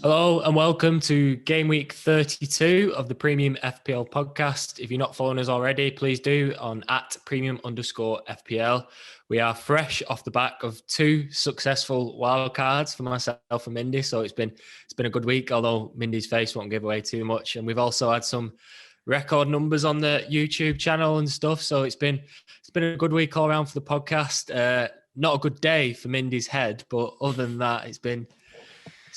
Hello and welcome to Game Week 32 of the Premium FPL podcast. If you're not following us already, please do on @premium_FPL. We are fresh off the back of 2 successful wildcards for myself and Mindy. So it's been a good week, although Mindy's face won't give away too much. And we've also had some record numbers on the YouTube channel and stuff. So it's been a good week all around for the podcast. Not a good day for Mindy's head, but other than that, it's been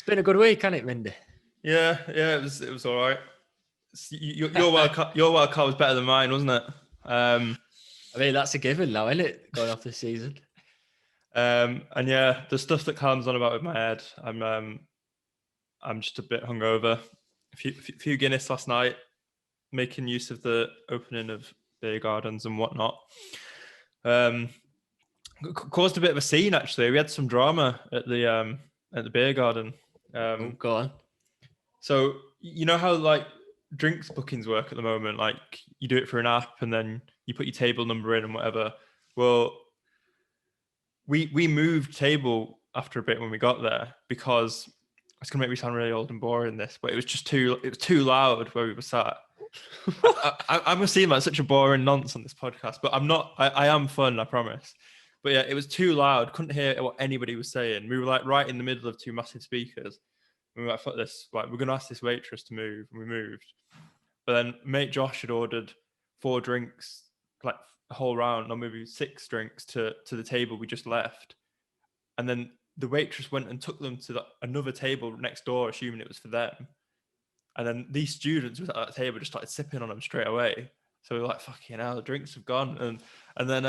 a good week, hasn't it, Mindy? Yeah, it was all right. Your wild card was better than mine, wasn't it? I mean, that's a given now, isn't it? Going off this season. And yeah, the stuff that Callum's on about with my head, I'm just a bit hungover. A few Guinness last night, making use of the opening of beer gardens and whatnot. Caused a bit of a scene actually. We had some drama at the beer garden. Go on. So you know how like drinks bookings work at the moment? Like you do it for an app and then you put your table number in and whatever. Well, we moved table after a bit when we got there because it's gonna make me sound really old and boring this, but it was too loud where we were sat. I'm gonna seem like such a boring nonce on this podcast, but I'm not. I am fun, I promise. But yeah, it was too loud. Couldn't hear what anybody was saying. We were like right in the middle of 2 massive speakers. We were like, fuck this. Like, we're going to ask this waitress to move. And we moved. But then mate Josh had ordered 4 drinks, like a whole round, or maybe 6 drinks to the table we just left. And then the waitress went and took them to another table next door, assuming it was for them. And then these students at that table just started sipping on them straight away. So we were like, fucking hell, the drinks have gone. And then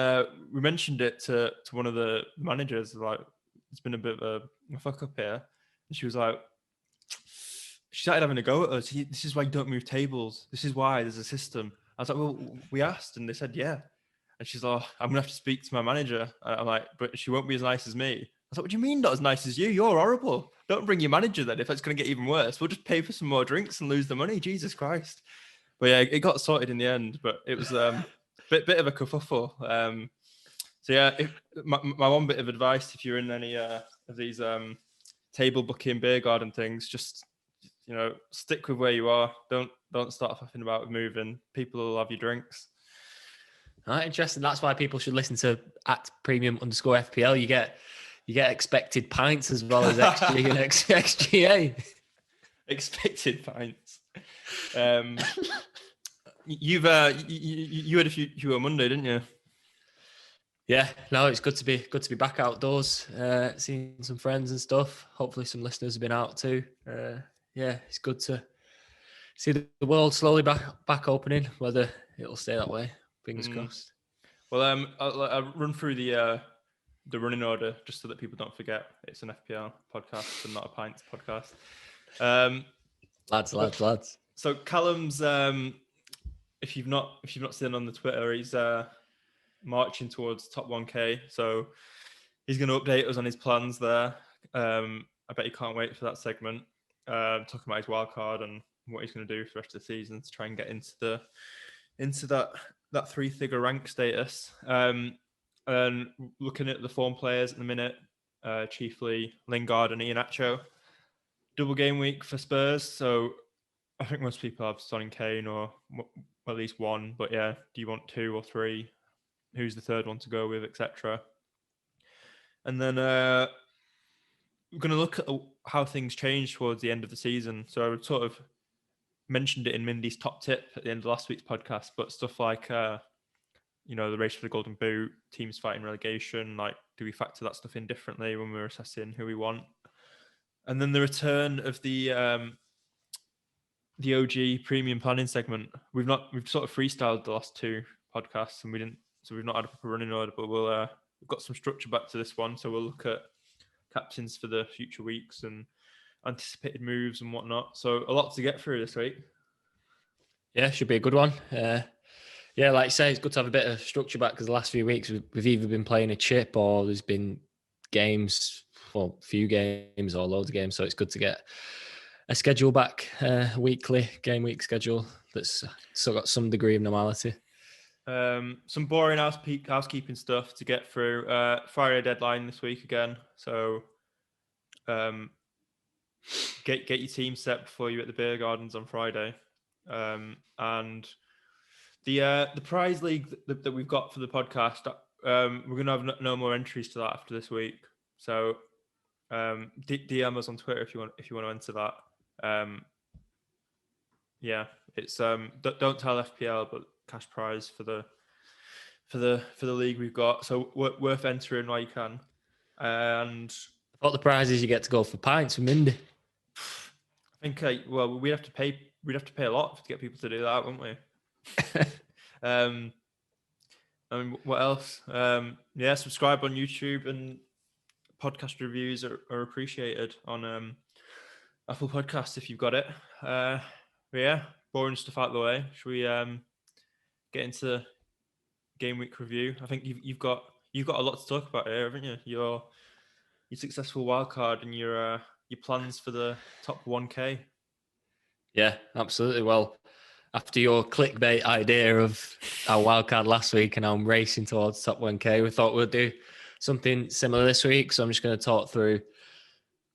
we mentioned it to one of the managers, like, it's been a bit of a fuck up here. And she was like, she started having a go at us. This is why you don't move tables. This is why there's a system. I was like, well, we asked and they said, yeah. And she's like, I'm going to have to speak to my manager. I'm like, but she won't be as nice as me. I was like, what do you mean not as nice as you? You're horrible. Don't bring your manager then if it's going to get even worse. We'll just pay for some more drinks and lose the money. Jesus Christ. But yeah, it got sorted in the end, but it was a bit of a kerfuffle. So yeah, my one bit of advice, if you're in any of these table booking, beer garden things, just stick with where you are. Don't start faffing about with moving. People will have your drinks. All right, interesting. That's why people should listen to @premium_FPL. You get expected pints as well as XG and XGA. Expected pints. You had a few on Monday, didn't you? Yeah, no, it's good to be back outdoors, seeing some friends and stuff. Hopefully some listeners have been out too. Yeah, it's good to see the world slowly back opening, whether it'll stay that way. Fingers crossed. Well, I'll run through the running order just so that people don't forget. It's an FPL podcast and not a pints podcast. Lads. So Callum's, if you've not seen on the Twitter, he's marching towards top 1K. So he's going to update us on his plans there. I bet he can't wait for that segment. Talking about his wild card and what he's going to do for the rest of the season to try and get into that 3-figure rank status. And looking at the form players at the minute, chiefly Lingard and Iheanacho. Double game week for Spurs, so I think most people have Son and Kane or at least one. But yeah, do you want 2 or 3? Who's the third one to go with, etc. And then we're going to look at how things change towards the end of the season. So I sort of mentioned it in Mindy's top tip at the end of last week's podcast, but stuff like the race for the Golden Boot, teams fighting relegation, like do we factor that stuff in differently when we're assessing who we want? And then the return of the OG premium planning segment. We've sort of freestyled the last 2 podcasts, and we've not had a proper running order, but we've got some structure back to this one. So we'll look at captains for the future weeks and anticipated moves and whatnot. So a lot to get through this week. Yeah, should be a good one. Yeah, like you say, it's good to have a bit of structure back because the last few weeks we've either been playing a chip or there's been games, well, few games or loads of games. So it's good to get a schedule back, weekly game week schedule that's still got some degree of normality. Some boring housekeeping stuff to get through. Friday deadline this week again. So get your team set before you at the beer gardens on Friday. And the prize league that we've got for the podcast, we're gonna have no more entries to that after this week. So DM us on Twitter if you want to enter that. Yeah, it's don't tell FPL, but cash prize for the league we've got. So worth entering while you can. And I thought the prize is you get to go for pints with Mindy. I think we'd have to pay a lot to get people to do that, wouldn't we? I mean, what else? Yeah, subscribe on YouTube, and podcast reviews are appreciated on Apple Podcasts if you've got it. But yeah, boring stuff out of the way. Should we get into game week review? I think you've got a lot to talk about here, haven't you? Your successful wildcard and your plans for the top 1K. Yeah, absolutely. Well, after your clickbait idea of our wildcard last week and I'm racing towards top 1K, we thought we'd do something similar this week. So I'm just going to talk through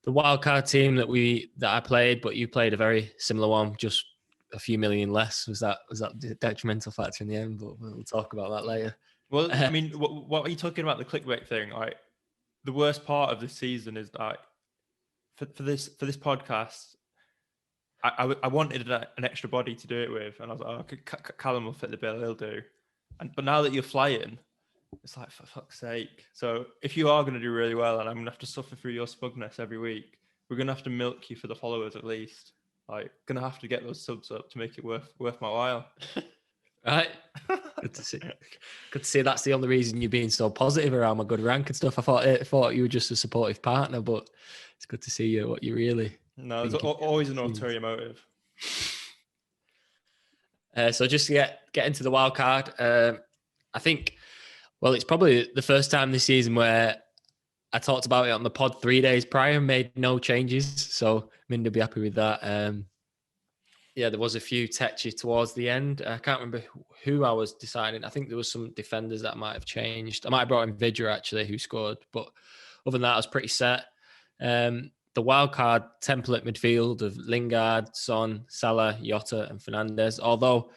the wildcard team that I played, but you played a very similar one, just a few million less. Was that the detrimental factor in the end? But we'll talk about that later. Well, I mean, what are you talking about the clickbait thing? Like, the worst part of this season is that for this podcast, I wanted an extra body to do it with, and I was like, okay, Callum will fit the bill, he'll do. But now that you're flying, it's like, for fuck's sake. So if you are going to do really well, and I'm going to have to suffer through your smugness every week, we're going to have to milk you for the followers at least. Like, going to have to get those subs up to make it worth my while. Right. Good to see. Good to see. That's the only reason you're being so positive around my good rank and stuff. I thought you were just a supportive partner, but it's good to see what you really. No, there's always an ulterior motive. So just to get into the wild card, I think, well, it's probably the first time this season where I talked about it on the pod 3 days prior and made no changes. So Minda be happy with that. Yeah, there was a few touchy towards the end. I can't remember who I was deciding. I think there was some defenders that might have changed. I might have brought in Vidra actually, who scored. But other than that, I was pretty set. The wildcard template midfield of Lingard, Son, Salah, Jota, and Fernandes. Although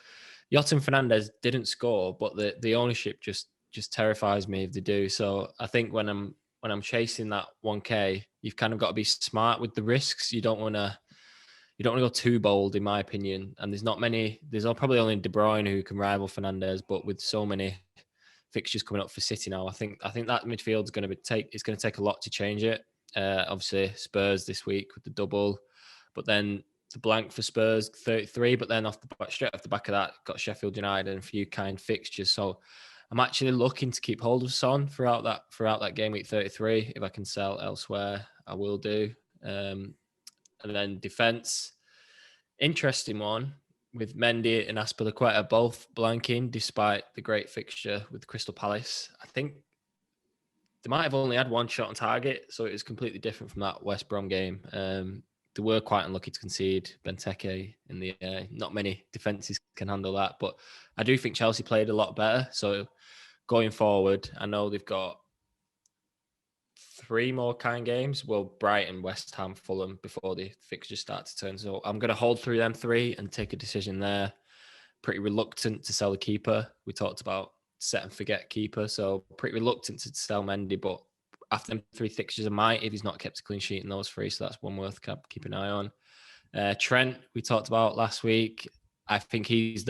Jota and Fernandes didn't score, but the ownership just terrifies me if they do. So I think when I'm chasing that 1K, you've kind of got to be smart with the risks. You don't want to go too bold, in my opinion. And there's probably only De Bruyne who can rival Fernandes, but with so many fixtures coming up for City now, I think that midfield is going to take a lot to change it. Obviously Spurs this week with the double, but then the blank for Spurs 33, but then straight off the back of that got Sheffield United and a few kind fixtures. So I'm actually looking to keep hold of Son throughout that game week 33. If I can sell elsewhere, I will do. And then defense, interesting one with Mendy and Azpilicueta both blanking despite the great fixture with Crystal Palace. I think they might have only had one shot on target, so it was completely different from that West Brom game. They were quite unlucky to concede Benteke in the air. Not many defences can handle that, but I do think Chelsea played a lot better. So going forward, I know they've got 3 more kind games. Well, Brighton, West Ham, Fulham before the fixtures start to turn. So I'm going to hold through them 3 and take a decision there. Pretty reluctant to sell the keeper. We talked about set and forget keeper, so pretty reluctant to sell Mendy, but after them 3 fixtures I might if he's not kept a clean sheet in those 3, so that's one worth keeping an eye on. Trent, we talked about last week. I think it's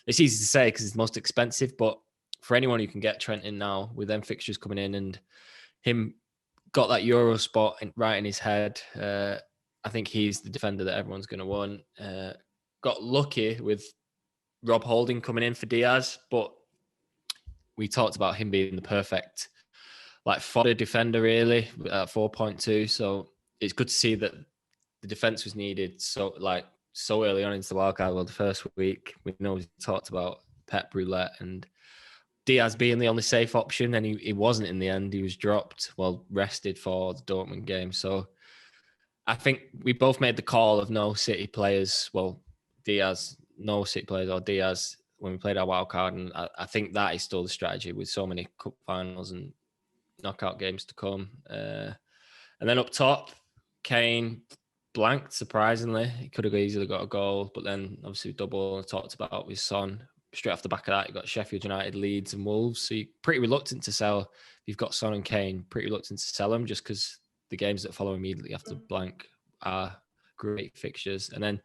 easy to say because it's most expensive, but for anyone who can get Trent in now with them fixtures coming in and him got that Euro spot right in his head, I think he's the defender that everyone's going to want. Got lucky with Rob Holding coming in for Diaz, but we talked about him being the perfect fodder defender really at 4.2. So it's good to see that the defense was needed so early on into the wildcard. Well, the first week we know we talked about Pep Roulette and Diaz being the only safe option, and he wasn't in the end. He was dropped, rested for the Dortmund game. So I think we both made the call of no City players. Well, Diaz, no City players or Diaz when we played our wild card, and I think that is still the strategy with so many cup finals and knockout games to come. And then up top, Kane blanked, surprisingly. He could have easily got a goal, but then obviously double and talked about with Son. Straight off the back of that, you got Sheffield United, Leeds and Wolves. So you're pretty reluctant to sell. If you've got Son and Kane, pretty reluctant to sell them just because the games that follow immediately after blank are great fixtures. And then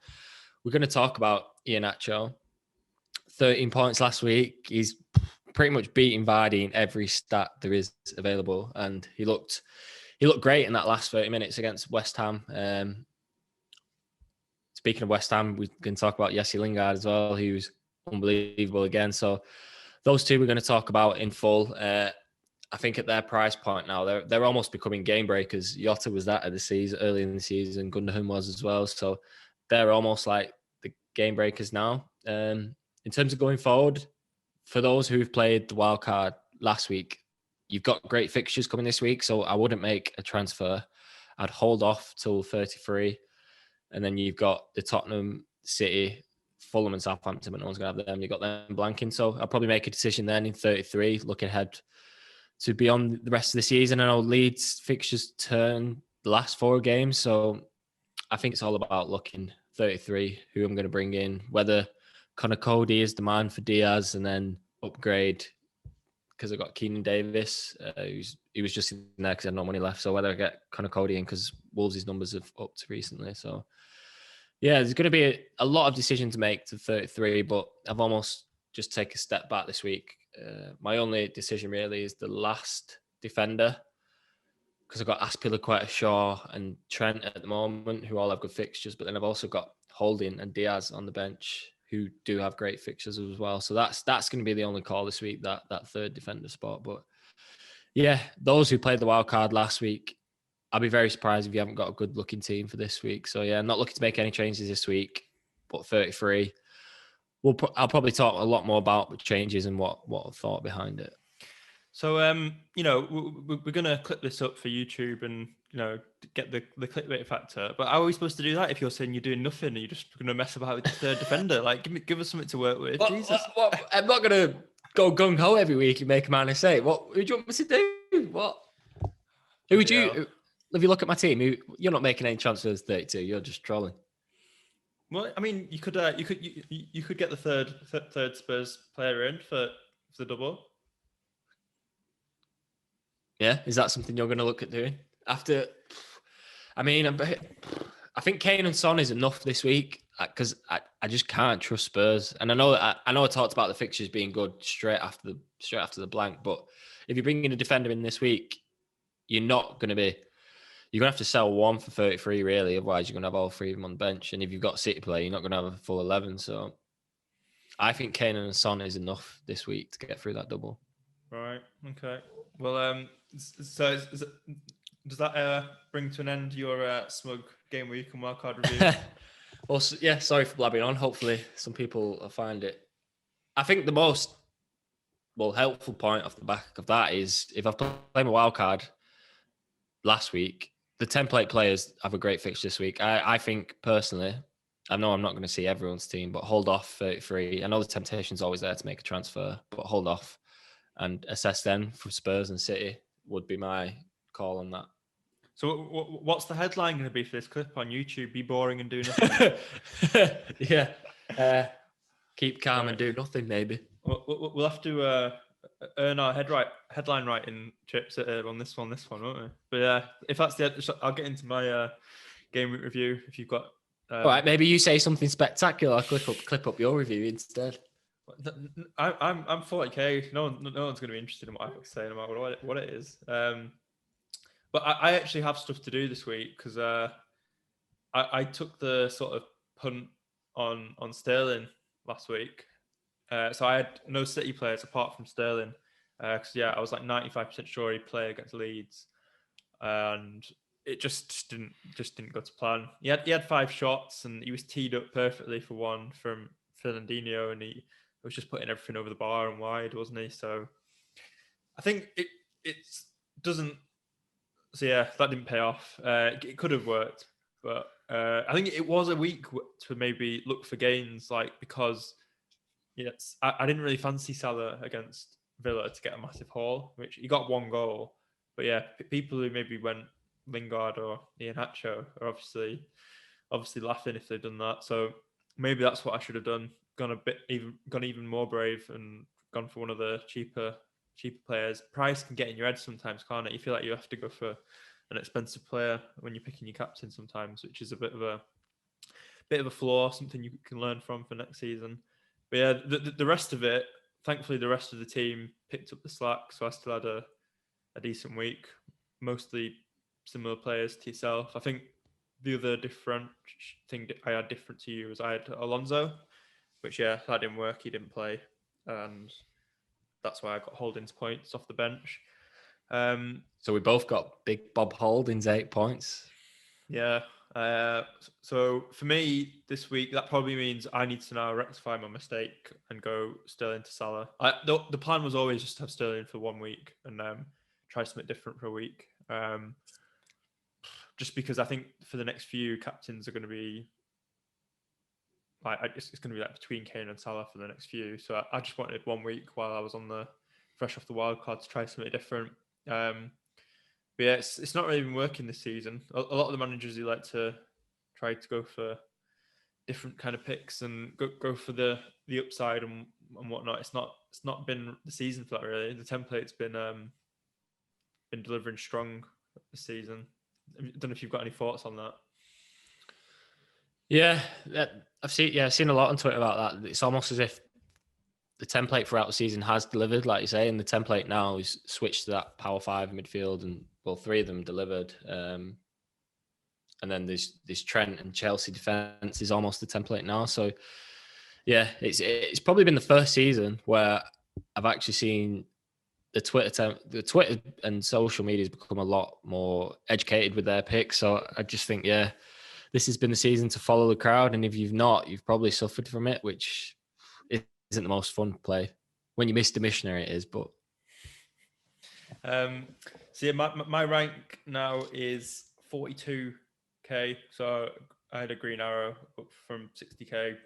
we're going to talk about Iheanacho. 13 points last week. He's pretty much beating Vardy in every stat there is available. And he looked great in that last 30 minutes against West Ham. Speaking of West Ham, we can talk about Jesse Lingard as well, who's unbelievable again. So those two we're going to talk about in full. I think at their price point now, they're almost becoming game breakers. Jota was that at the season, early in the season. Gundogan was as well. So they're almost like the game breakers now. In terms of going forward, for those who've played the wild card last week, you've got great fixtures coming this week. So I wouldn't make a transfer. I'd hold off till 33. And then you've got the Tottenham, City, Fulham and Southampton, but no one's going to have them. You've got them blanking. So I'll probably make a decision then in 33, look ahead to beyond the rest of the season. I know Leeds fixtures turn the last 4 games. So I think it's all about looking 33, who I'm going to bring in, whether Connor Cody is the man for Diaz and then upgrade because I've got Keenan Davis. He was just in there because I had no money left. So whether I get Connor Cody in because Wolves' numbers have upped recently. So yeah, there's going to be a lot of decisions to make to 33, but I've almost just take a step back this week. My only decision really is the last defender because I've got Aspilicueta, Shaw and Trent at the moment who all have good fixtures, but then I've also got Holding and Diaz on the bench who do have great fixtures as well. So that's going to be the only call this week, that third defender spot. But yeah, those who played the wild card last week, I'll be very surprised if you haven't got a good looking team for this week. So yeah, not looking to make any changes this week, but 33. I'll probably talk a lot more about the changes and what I thought behind it. So, we're going to clip this up for YouTube and, get the clickbait factor. But how are we supposed to do that if you're saying you're doing nothing and you're just going to mess about with the third defender? Like, give us something to work with. Jesus. I'm not going to go gung-ho every week and make a man say. Who do you want me to do? What? Who would you... If you look at my team, you're not making any transfers 32. You're just trolling. Well, I mean, you could get the third Spurs player in for the double. Yeah, is that something you're going to look at doing after? I mean, I think Kane and Son is enough this week because I just can't trust Spurs. And I know I talked about the fixtures being good straight after the blank, but if you're bringing a defender in this week, you're going to have to sell one for 33 really. Otherwise, you're going to have all 3 of them on the bench. And if you've got City play, you're not going to have a full 11. So I think Kane and Son is enough this week to get through that double. Right. Okay. Well, so does that bring to an end your smug game week and wildcard review? Well, yeah, sorry for blabbing on. Hopefully some people will find it. I think the most helpful point off the back of that is if I've played my wildcard last week, the template players have a great fixture this week. I think personally, I know I'm not going to see everyone's team, but hold off 33. I know the temptation's always there to make a transfer, but hold off and assess them for Spurs and City would be my call on that. So what's the headline going to be for this clip on YouTube? Be boring and do nothing. Yeah. Keep calm and do nothing, maybe. We'll have to earn our headline writing trips on this one, won't we? But yeah, if that's I'll get into my game week review. If you've got, all right, maybe you say something spectacular. I'll clip up your review instead. I'm 40k. No one's going to be interested in what I have to say, no matter what it is. But I actually have stuff to do this week because I took the sort of punt on Sterling last week. So I had no City players apart from Sterling. Because I was like 95% sure he'd play against Leeds, and it just didn't go to plan. He had 5 shots and he was teed up perfectly for one from Fernandinho, and he was just putting everything over the bar and wide, wasn't he? So I think it doesn't. So yeah, that didn't pay off. It could have worked, but I think it was a week to maybe look for gains, like because Yes, I didn't really fancy Salah against Villa to get a massive haul, which he got one goal. But yeah, people who maybe went Lingard or Iheanacho are obviously laughing if they've done that. So maybe that's what I should have done. Gone even more brave and gone for one of the cheaper players. Price can get in your head sometimes, can't it? You feel like you have to go for an expensive player when you're picking your captain sometimes, which is a bit of a flaw, something you can learn from for next season. But yeah, the rest of it, thankfully, the rest of the team picked up the slack, so I still had a decent week. Mostly similar players to yourself. I think the other different thing that I had different to you was I had Alonso, which that didn't work. He didn't play, and that's why I got Holding's points off the bench. So we both got big Bob Holding's 8 points. Yeah. So for me this week, that probably means I need to now rectify my mistake and go Sterling to Salah. The plan was always just to have Sterling for 1 week and try something different for a week. Just because I think for the next few captains are going to be it's going to be like between Kane and Salah for the next few. So I just wanted 1 week while I was on the fresh off the wild card to try something different. But yeah, it's not really been working this season. A lot of the managers who like to try to go for different kind of picks and go for the upside and whatnot. It's not been the season for that really. The template's been delivering strong this season. I don't know if you've got any thoughts on that. Yeah, I've seen a lot on Twitter about that. It's almost as if the template throughout the season has delivered, like you say, and the template now is switched to that power 5 midfield, and well, 3 of them delivered. And then there's Trent and Chelsea defense is almost the template now. So yeah, it's probably been the first season where I've actually seen the Twitter and social media has become a lot more educated with their picks. So I just think, yeah, this has been the season to follow the crowd. And if you've not, you've probably suffered from it, which isn't the most fun play. When you miss the missionary, it is, but. So yeah, my rank now is 42k. So I had a green arrow up from 60k.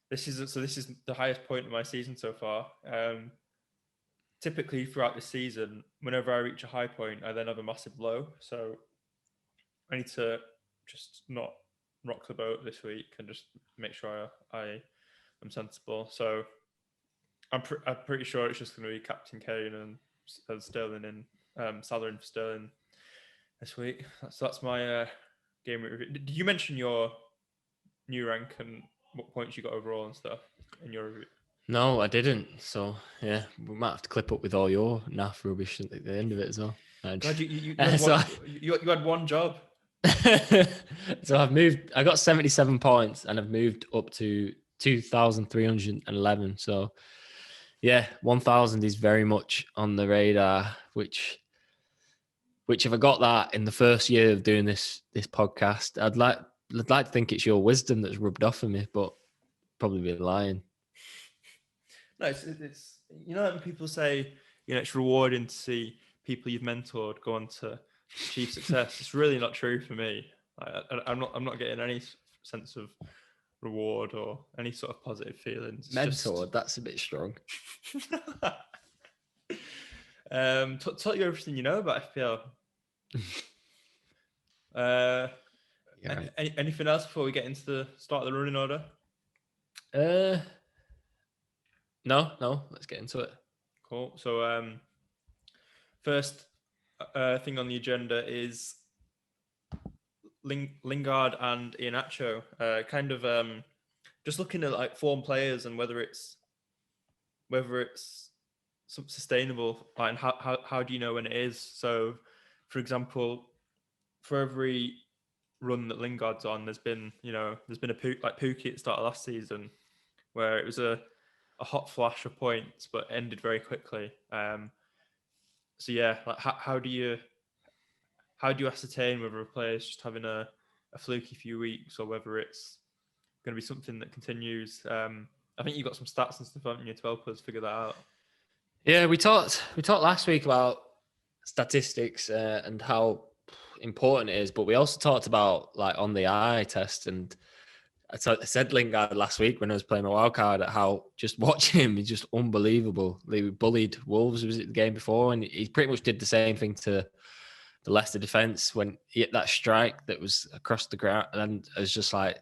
This is the highest point of my season so far. Typically throughout the season, whenever I reach a high point, I then have a massive low. So I need to just not rock the boat this week and just make sure I am sensible. So I'm pretty sure it's just going to be Captain Kane and Sterling and Salah and Sterling this week. So that's my game review. Did you mention your new rank and what points you got overall and stuff in your review? No, I didn't. So yeah, we might have to clip up with all your naff rubbish at the end of it as well. Glad you had one job. So I got 77 points and I've moved up to 2,311. So yeah, 1,000 is very much on the radar, which if I got that in the first year of doing this podcast, I'd like to think it's your wisdom that's rubbed off on me, but probably be lying. No, it's when people say, it's rewarding to see people you've mentored go on to achieve success. It's really not true for me. I'm not getting any sense of reward or any sort of positive feelings. Mentored, that's a bit strong. Taught you everything you know about FPL. Anything else before we get into the start of the running order? No, let's get into it. Cool. So first thing on the agenda is Lingard and Iheanacho. Just looking at like form players and whether it's sustainable, and how do you know when it is? So, for example, for every run that Lingard's on, there's been a Pookie at the start of last season where it was a hot flash of points but ended very quickly. So yeah, like how do you ascertain whether a player is just having a fluky few weeks or whether it's going to be something that continues? I think you've got some stats and stuff on you to help us figure that out. Yeah, we talked last week about statistics and how important it is, but we also talked about like on the eye test, and I said Lingard last week when I was playing my wild card, at how just watching him is just unbelievable. They bullied Wolves, was it the game before, and he pretty much did the same thing to the Leicester defence when he hit that strike that was across the ground, and it was just like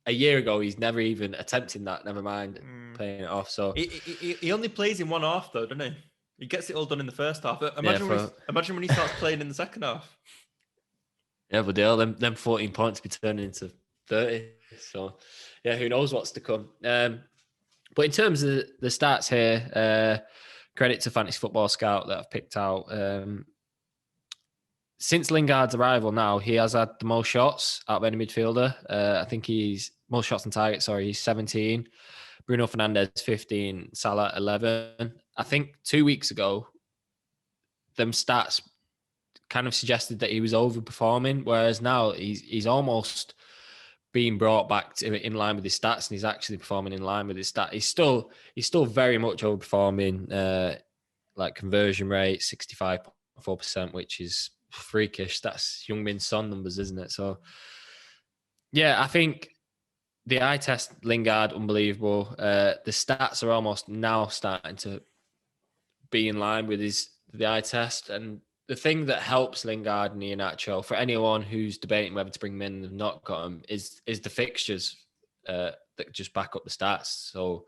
a year ago he's never even attempting that. Never mind playing it off. So he only plays in one half though, doesn't he? He gets it all done in the first half. Imagine when he starts playing in the second half. Yeah, but them 14 points be turning into 30. So, yeah, who knows what's to come. But in terms of the stats here, credit to Fantasy Football Scout that I've picked out. Since Lingard's arrival now, he has had the most shots out of any midfielder. I think he's most shots on target, he's 17. Bruno Fernandes, 15. Salah, 11. I think 2 weeks ago, them stats kind of suggested that he was overperforming, whereas now he's almost being brought back to in line with his stats, and he's actually performing in line with his stats. He's still very much overperforming, like conversion rate 65.4%, which is freakish. That's Heung-min Son numbers, isn't it? So yeah, I think the eye test, Lingard, unbelievable. The stats are almost now starting to be in line with the eye test. And the thing that helps Lingard and Iheanacho, for anyone who's debating whether to bring them in and have not got them, is the fixtures that just back up the stats. So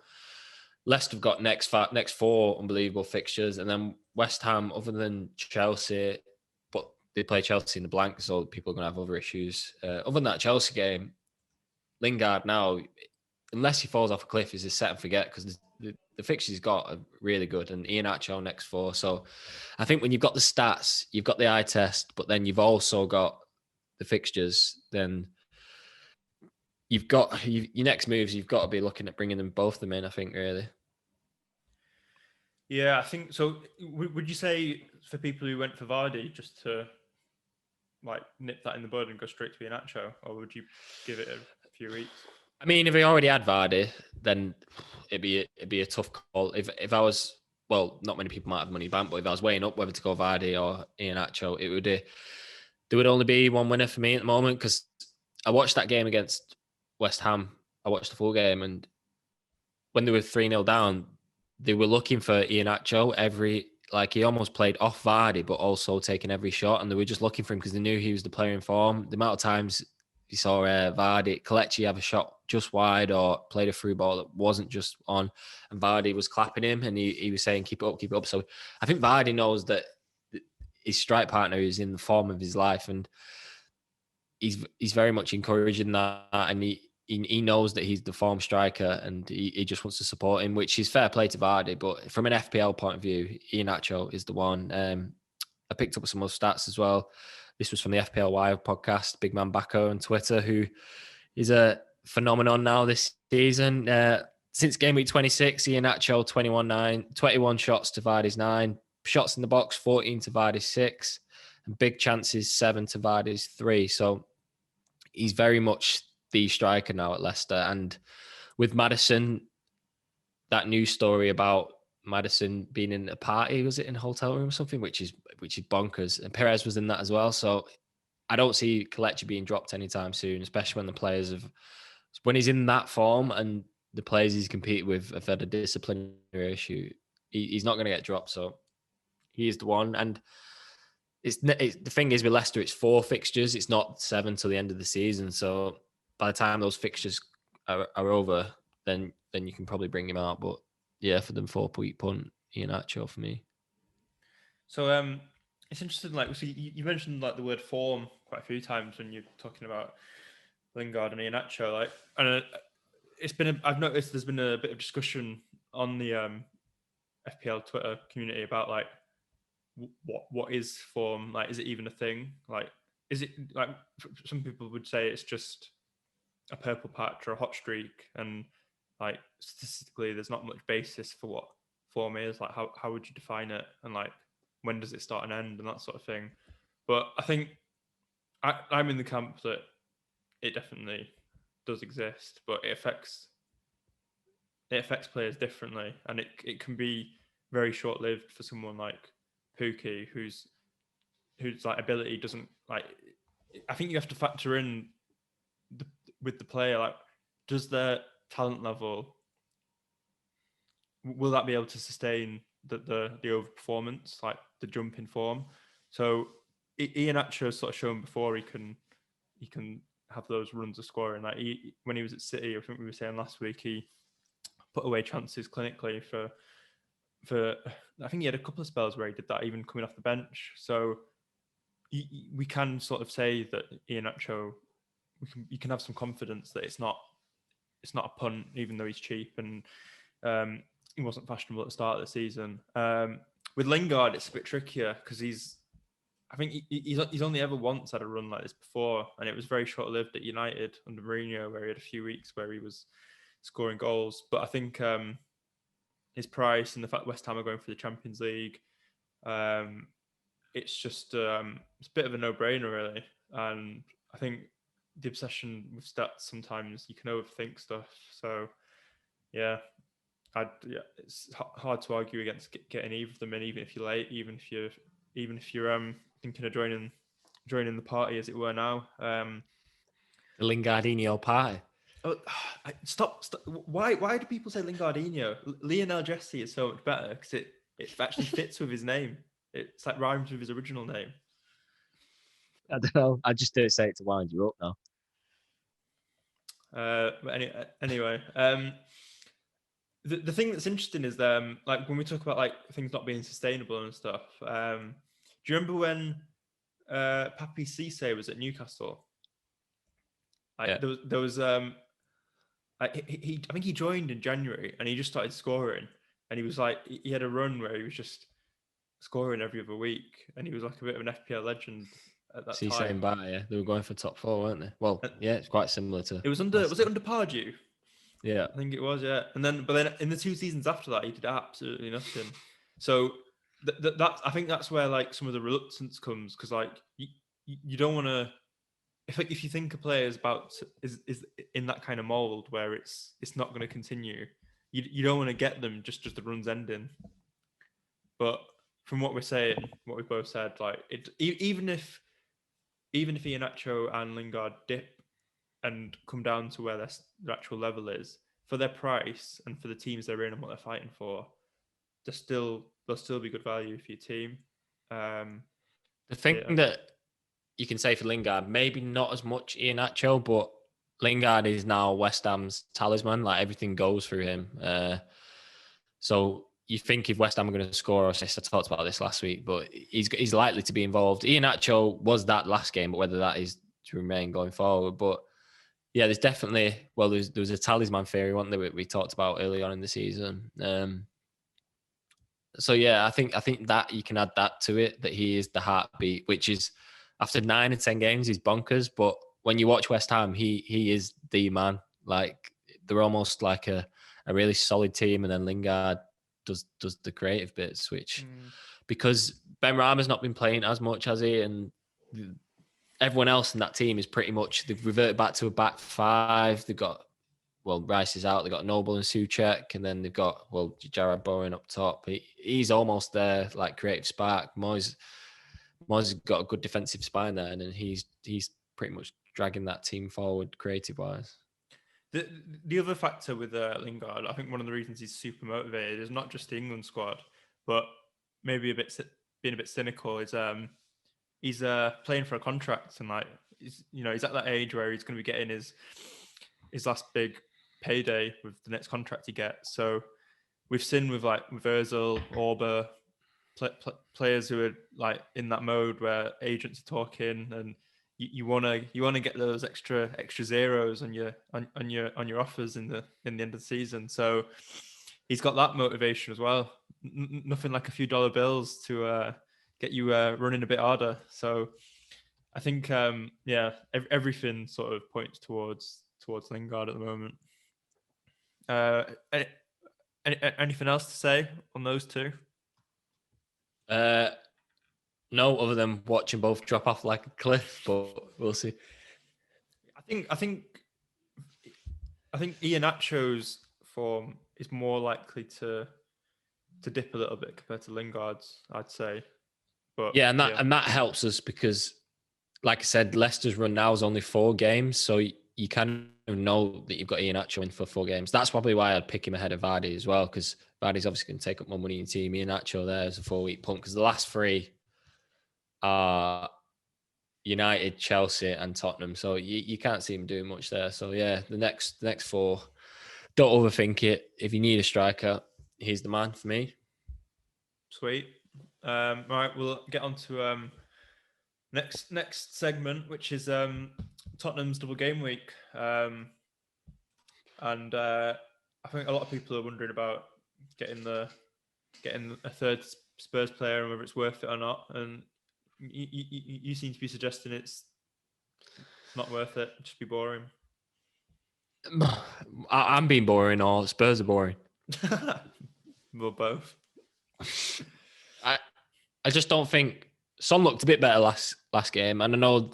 Leicester have got next 4 unbelievable fixtures, and then West Ham, other than Chelsea, but they play Chelsea in the blank, so people are going to have other issues. Other than that Chelsea game, Lingard now, unless he falls off a cliff, is a set and forget, because the fixtures he's got are really good, and Iheanacho next 4. So I think when you've got the stats, you've got the eye test, but then you've also got the fixtures, then you've got your next moves, you've got to be looking at bringing both of them in, I think, really. Yeah, I think so. Would you say for people who went for Vardy just to like nip that in the bud and go straight to Iheanacho, or would you give it a few weeks? I mean, if he already had Vardy, then it'd be a tough call. If I was, well, not many people might have money bank, but if I was weighing up whether to go Vardy or Iheanacho, there would only be one winner for me at the moment, because I watched that game against West Ham. I watched the full game, and when they were 3-0 down, they were looking for Iheanacho he almost played off Vardy, but also taking every shot, and they were just looking for him because they knew he was the player in form. The amount of times you saw Vardy, Kelechi have a shot just wide or played a through ball that wasn't just on, and Vardy was clapping him, and he was saying, keep it up, keep it up. So I think Vardy knows that his strike partner is in the form of his life, and he's very much encouraging that, and he knows that he's the form striker, and he just wants to support him, which is fair play to Vardy. But from an FPL point of view, Iheanacho is the one. I picked up some other stats as well. This was from the FPL Wild podcast, Big Man Bacco on Twitter, who is a phenomenon now this season. Since game week 26, Iheanacho 21 shots to Vardy's 9, shots in the box 14 to Vardy's 6, and big chances 7 to Vardy's 3. So he's very much the striker now at Leicester. And with Maddison, that news story about Maddison being in a party, was it in a hotel room or something, which is bonkers. And Perez was in that as well. So I don't see Kelechi being dropped anytime soon, especially when he's in that form and the players he's competed with have had a disciplinary issue. He's not going to get dropped. So he is the one. And the thing is with Leicester, it's 4 fixtures. It's not 7 till the end of the season. So by the time those fixtures are over, then you can probably bring him out. But yeah, for them 4-point punt, Iheanacho for me. So it's interesting. Like, so you mentioned like the word form quite a few times when you're talking about Lingard and Iheanacho. Like, and I've noticed there's been a bit of discussion on the FPL Twitter community about like what is form? Like, is it even a thing? Like, is it like some people would say it's just a purple patch or a hot streak, and like statistically there's not much basis for what form is. Like, how would you define it, and like when does it start and end, and that sort of thing. But I think I'm in the camp that it definitely does exist, but it affects players differently, and it can be very short-lived for someone like Pookie, whose like ability doesn't like. I think you have to factor in with the player, like does their talent level, will that be able to sustain the overperformance, like the jump in form? So Iheanacho has sort of shown before he can have those runs of scoring. Like when he was at City, I think we were saying last week, he put away chances clinically for I think he had a couple of spells where he did that, even coming off the bench. So we can sort of say that Iheanacho, you can have some confidence that it's not a punt, even though he's cheap and he wasn't fashionable at the start of the season. With Lingard, it's a bit trickier because I think he's only ever once had a run like this before, and it was very short-lived at United under Mourinho, where he had a few weeks where he was scoring goals. But I think his price and the fact West Ham are going for the Champions League, it's just it's a bit of a no-brainer, really. And I think the obsession with stats, sometimes you can overthink stuff. So yeah, it's hard to argue against getting either of them in, even if you're late, even if you're thinking of joining the party, as it were now. The Lingard Iheanacho party. Oh, stop! Why do people say Lingardinho? Lionel Jesse is so much better because it actually fits with his name. It's like rhymes with his original name. I don't know. I just don't say it to wind you up now. But anyway, the thing that's interesting is like when we talk about like things not being sustainable and stuff. Do you remember when Papi Cisse was at Newcastle? Like, yeah. There was I think he joined in January and he just started scoring, and he was like, he had a run where he was just scoring every other week, and he was like a bit of an FPL legend at that time. Yeah, they were going for top 4, weren't they? Well, yeah, it's quite similar to. It was under. Was it under Pardew? Yeah, I think it was. Yeah, but then in the 2 seasons after that, he did absolutely nothing. So that I think that's where like some of the reluctance comes, because like you don't want to. If you think a player is in that kind of mold where it's not going to continue, you don't want to get them just the runs ending. But from what we're saying, what we both said, like even if Iheanacho and Lingard dip and come down to where their actual level is, for their price and for the teams they're in and what they're fighting for, they'll still be good value for your team. The thing that you can say for Lingard, maybe not as much Iheanacho, but Lingard is now West Ham's talisman. Like, everything goes through him. So you think if West Ham are going to score or assist, I talked about this last week, but he's likely to be involved. Iheanacho was that last game, but whether that is to remain going forward. But yeah, there's definitely, there was a talisman theory, wasn't there, we talked about early on in the season. So yeah, I think that you can add that to it, that he is the heartbeat, which is, after 9 or 10 games, he's bonkers. But when you watch West Ham, he is the man. Like, they're almost like a really solid team, and then Lingard does the creative bits, which because Ben Rama's not been playing as much, has he? And everyone else in that team is pretty much, they've reverted back to a back 5. They've got, Rice is out. They've got Noble and Souček, and then they've got, Jarrod Bowen up top. He's almost there, like, creative spark. Moyes has got a good defensive spine there, and then he's pretty much dragging that team forward creative-wise. The other factor with Lingard, I think one of the reasons he's super motivated is not just the England squad, but maybe being a bit cynical, is he's playing for a contract, and like he's at that age where he's going to be getting his last big payday with the next contract he gets. So we've seen with Ozil, Orba, players who are like in that mode where agents are talking, and you want to get those extra zeros on your offers in the end of the season. So he's got that motivation as well. Nothing like a few dollar bills to get you running a bit harder. So I think everything sort of points towards Lingard at the moment. Anything else to say on those two? No, other than watching both drop off like a cliff, but we'll see. I think Iheanacho's form is more likely to dip a little bit compared to Lingard's, I'd say. But and that helps us because, like I said, Leicester's run now is only 4 games, so you kind of know that you've got Iheanacho in for 4 games. That's probably why I'd pick him ahead of Vardy as well, because Vardy's obviously going to take up more money in your team. Iheanacho there as a 4-week punt, because the last 3 are United, Chelsea, and Tottenham. So you can't see him doing much there. So yeah, the next 4, don't overthink it. If you need a striker, he's the man for me. Sweet. Right, we'll get on to next segment, which is Tottenham's double game week. And I think a lot of people are wondering about getting a third Spurs player and whether it's worth it or not. And you seem to be suggesting it's not worth it. Just be boring. I'm being boring, or Spurs are boring. Well, both. I just don't think Son looked a bit better last game, and I know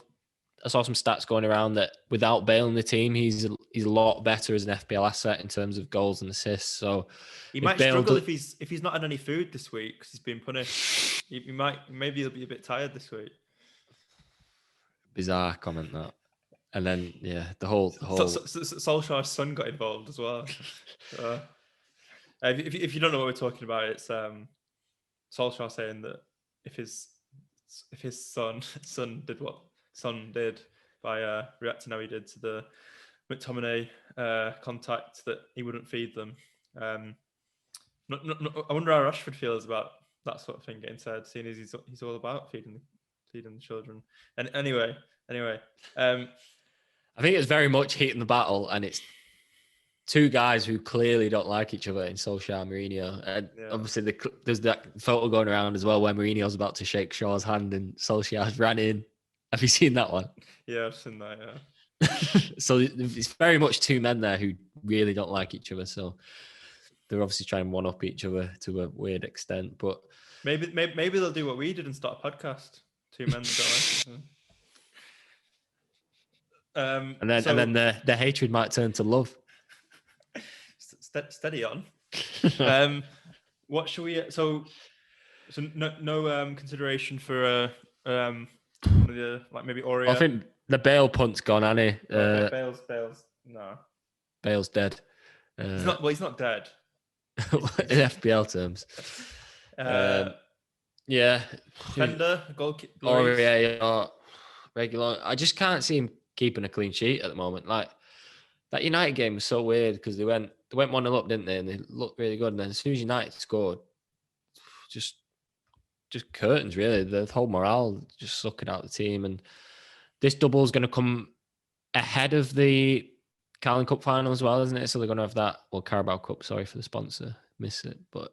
I saw some stats going around that without Bale in the team, he's a lot better as an FPL asset in terms of goals and assists. So he might struggle if he's not had any food this week because he's been punished. Maybe he'll be a bit tired this week. Bizarre comment that. And then the whole Solskjaer's son got involved as well. If you don't know what we're talking about, it's Solskjaer saying that if his son did what Son did by reacting how he did to the McTominay contact, that he wouldn't feed them. I wonder how Rashford feels about that sort of thing getting said, seeing as he's all about feeding the children. And anyway, I think it's very much heating the battle, and it's 2 guys who clearly don't like each other in Solskjaer and Mourinho. And obviously there's that photo going around as well where Mourinho's about to shake Shaw's hand and Solskjaer's ran in. Have you seen that one? Yeah, I've seen that, yeah. So it's very much 2 men there who really don't like each other. So they're obviously trying to one-up each other to a weird extent. But maybe they'll do what we did and start a podcast. 2 men that don't like each other. And then the hatred might turn to love. Steady on. What should we? So no consideration for one of the, like, maybe Aurier. I think the Bale punt's gone, hasn't he? Bale's no. Bale's dead. He's not dead. In FPL terms. Yeah. Defender, goalkeeper. Aurier, regular. I just can't see him keeping a clean sheet at the moment. Like, that United game was so weird because they went 1-0 up, didn't they? And they looked really good. And then as soon as United scored, just curtains, really. The whole morale just sucking out the team. And this double is going to come ahead of the Carling Cup final as well, isn't it? So they're going to have that, Carabao Cup, sorry for the sponsor, miss it. But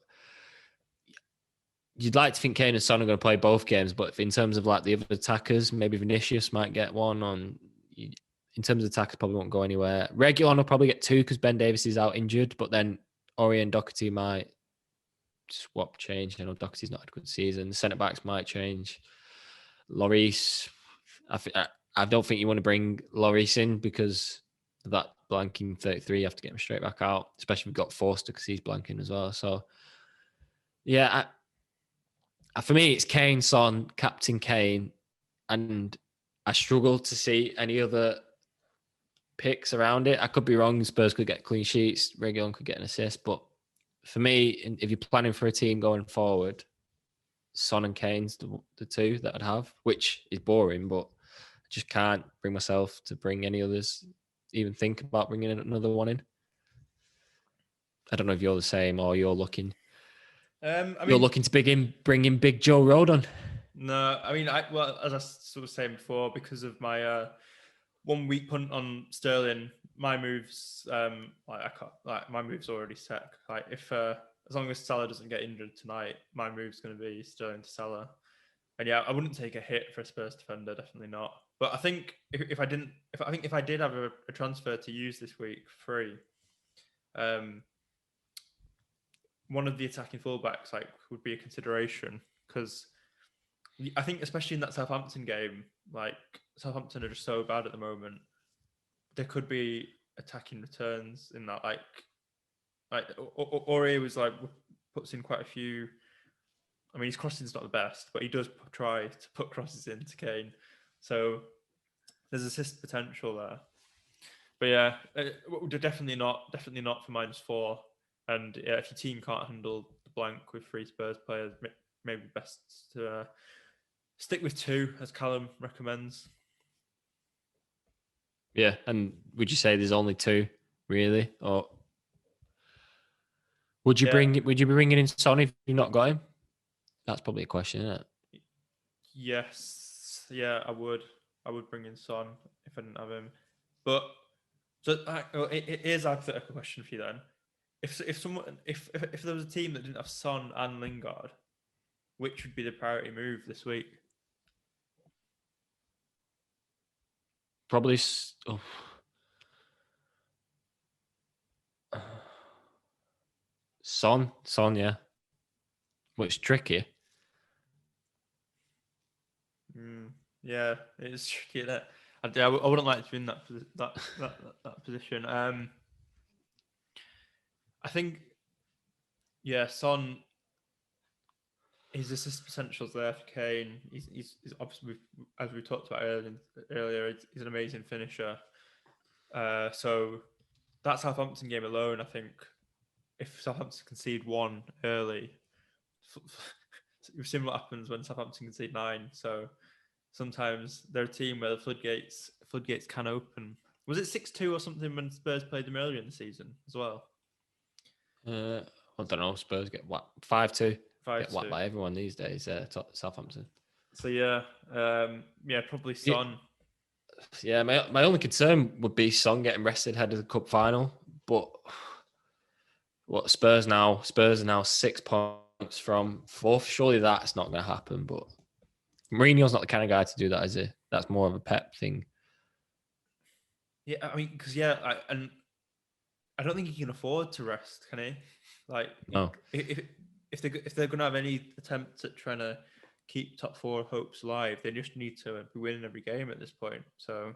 you'd like to think Kane and Son are going to play both games, but if in terms of like the other attackers, maybe Vinicius might get one on. In terms of attackers, probably won't go anywhere. Reguilon will probably get 2 because Ben Davies is out injured, but then Aurier and Doherty might change. I know Doherty's not had a good season. The centre backs might change. Lloris, I don't think you want to bring Lloris in because of that blanking 33. You have to get him straight back out, especially if you've got Forster because he's blanking as well. So, yeah, for me, it's Kane, Son, Captain Kane, and I struggle to see any other picks around it. I could be wrong. Spurs could get clean sheets. Reguilon could get an assist. But for me, if you're planning for a team going forward, Son and Kane's the 2 that I'd have, which is boring, but I just can't bring myself to bring any others, even think about bringing another one in. I don't know if you're the same or you're looking. You're looking to bring in Big Joe Rodon. No, I mean, as I sort of saying before, because of my 1 week punt on Sterling, my moves, my moves already set. Like, if as long as Salah doesn't get injured tonight, my move's going to be Sterling to Salah. And yeah, I wouldn't take a hit for a Spurs defender, definitely not. But I think if I did have a transfer to use this week free, one of the attacking fullbacks would be a consideration, because I think especially in that Southampton game, like, Southampton are just so bad at the moment. There could be attacking returns in that, like Aurier puts in quite a few. I mean, his crossing's not the best, but he does try to put crosses into Kane. So there's assist potential there. But yeah, definitely not for -4. And yeah, if your team can't handle the blank with 3 Spurs players, maybe best to stick with 2, as Callum recommends. Yeah, and would you say there's only 2 really, or would you be bringing in Son if you've not got him? That's probably a question, isn't it? Yes, yeah, I would bring in Son if I didn't have him. But so it is a hypothetical question for you then. If there was a team that didn't have Son and Lingard, which would be the priority move this week? Probably. Son, yeah. Well, it's tricky. Yeah, it's tricky. Isn't it? I wouldn't like to be in that position. I think, yeah, Son. His assist potential's there for Kane. He's obviously, as we talked about earlier, he's an amazing finisher. So that Southampton game alone, I think, if Southampton concede 1 early, we've seen what happens when Southampton concede 9. So sometimes they're a team where the floodgates can open. Was it 6-2 or something when Spurs played them earlier in the season as well? I don't know. Spurs get what 5-2. 5-2. Get whacked by everyone these days. Southampton. So yeah, probably Son. Yeah, my only concern would be Son getting rested ahead of the cup final. But what Spurs now? Spurs are now 6 points from 4th. Surely that's not going to happen. But Mourinho's not the kind of guy to do that, is he? That's more of a Pep thing. Yeah, I mean, because I don't think he can afford to rest, can he? Like, no. If they're going to have any attempts at trying to keep top 4 hopes alive, they just need to be winning every game at this point. So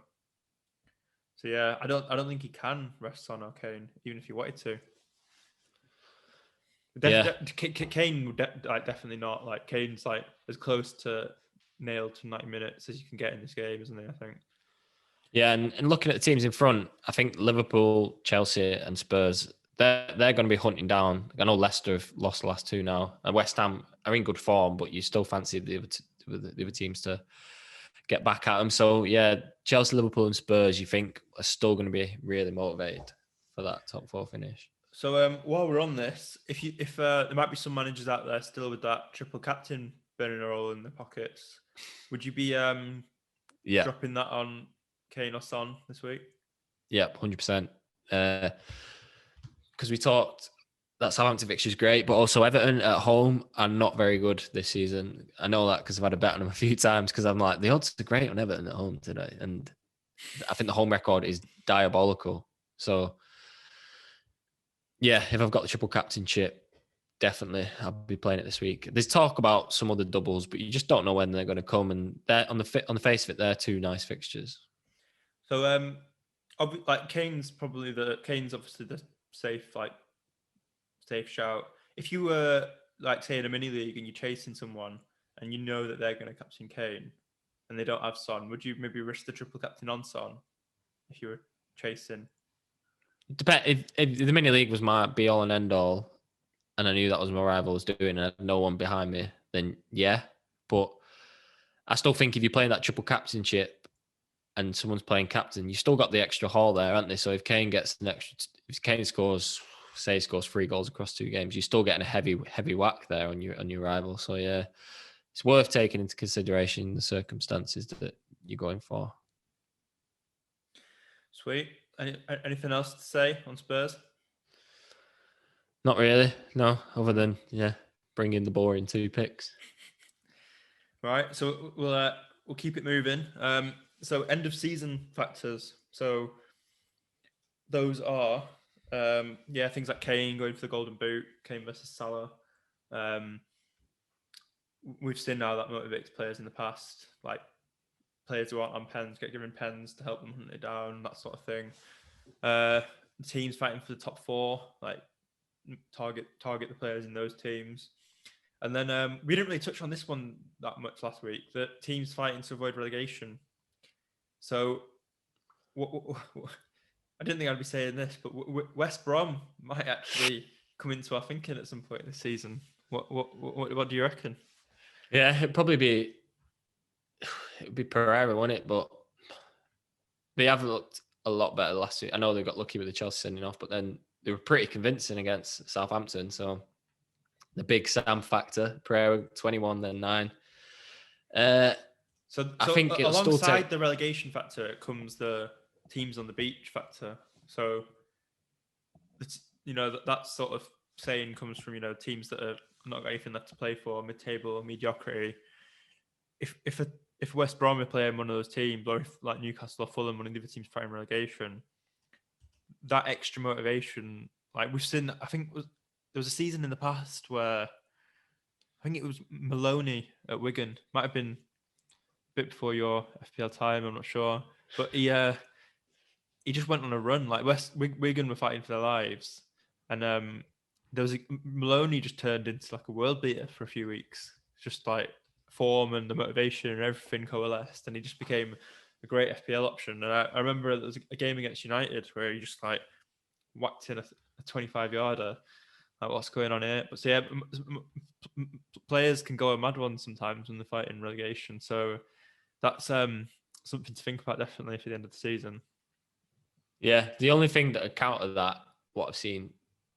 yeah, I don't think he can rest Son or Kane, even if he wanted to. Kane would definitely not. Like, Kane's like as close to nailed to 90 minutes as you can get in this game, isn't he? I think. Yeah, and looking at the teams in front, I think Liverpool, Chelsea, and Spurs, they're going to be hunting down. I know Leicester have lost the last 2 now, and West Ham are in good form, but you still fancy the other teams to get back at them. So yeah, Chelsea, Liverpool, and Spurs, you think are still going to be really motivated for that top 4 finish. So while we're on this, if there might be some managers out there still with that triple captain burning a hole in their pockets, would you be dropping that on Kane or Son this week? Yeah, 100%. Because we talked that Southampton fixture is great, but also Everton at home are not very good this season. I know that because I've had a bet on them a few times because I'm like, the odds are great on Everton at home today. And I think the home record is diabolical. So yeah, if I've got the triple captainship, definitely I'll be playing it this week. There's talk about some other doubles, but you just don't know when they're going to come. And they're on the face of it, they're 2 nice fixtures. So like Kane's obviously the safe shout. If you were like say in a mini league and you're chasing someone and you know that they're going to captain Kane and they don't have Son, would you maybe risk the triple captain on Son if you were chasing? If the mini league was my be all and end all, and I knew that was my rival was doing, and I had no one behind me, then yeah. But I still think if you're playing that triple captainship and someone's playing captain, you still got the extra haul there, haven't they? So if Kane gets if Kane scores 3 goals across 2 games, you're still getting a heavy whack there on your rival. So yeah, it's worth taking into consideration the circumstances that you're going for. Sweet. Anything else to say on Spurs? Not really, no. Other than bring in the boring 2 picks. Right. So we'll keep it moving. So end of season factors. So those are things like Kane going for the Golden Boot, Kane versus Salah. We've seen now that motivates players in the past, like players who aren't on pens get given pens to help them hunt it down, that sort of thing. Teams fighting for the top 4, like target the players in those teams. And then we didn't really touch on this one that much last week, that teams fighting to avoid relegation. So I didn't think I'd be saying this, but West Brom might actually come into our thinking at some point this season. What do you reckon? Yeah, it'd be Pereira, wouldn't it? But they have looked a lot better last week. I know they got lucky with the Chelsea sending off, but then they were pretty convincing against Southampton. So the big Sam factor, Pereira 21, then 9. So I think it'll alongside still take the relegation factor comes the teams on the beach factor. So it's, that sort of saying comes from teams that are not got anything left to play for, mid-table or mediocrity. If West Brom are playing one of those teams, or if like Newcastle or Fulham, one of the other teams fighting relegation, that extra motivation, like we've seen, I think there was a season in the past where I think it was Maloney at Wigan, might have been a bit before your FPL time, I'm not sure, but he just went on a run. Like Wigan were fighting for their lives, and there was Maloney just turned into like a world beater for a few weeks, just like form and the motivation and everything coalesced, and he just became a great FPL option. And I remember there was a game against United where he just like whacked in a 25-yarder. Like, what's going on here? But so yeah, players can go a mad one sometimes when they're fighting relegation. So that's something to think about definitely for the end of the season. Yeah, the only thing that counter that, what I've seen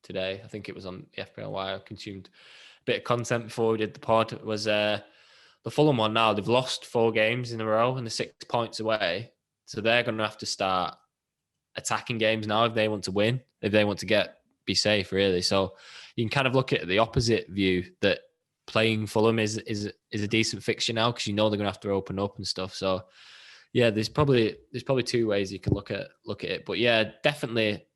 today, I think it was on the FPL Wire, I consumed a bit of content before we did the pod, was the Fulham one now. They've lost 4 games in a row and they're 6 points away. So they're going to have to start attacking games now if they want to win, if they want to be safe, really. So you can kind of look at the opposite view that playing Fulham is a decent fixture now because they're going to have to open up and stuff. So yeah, there's probably 2 ways you can look at it. But yeah, definitely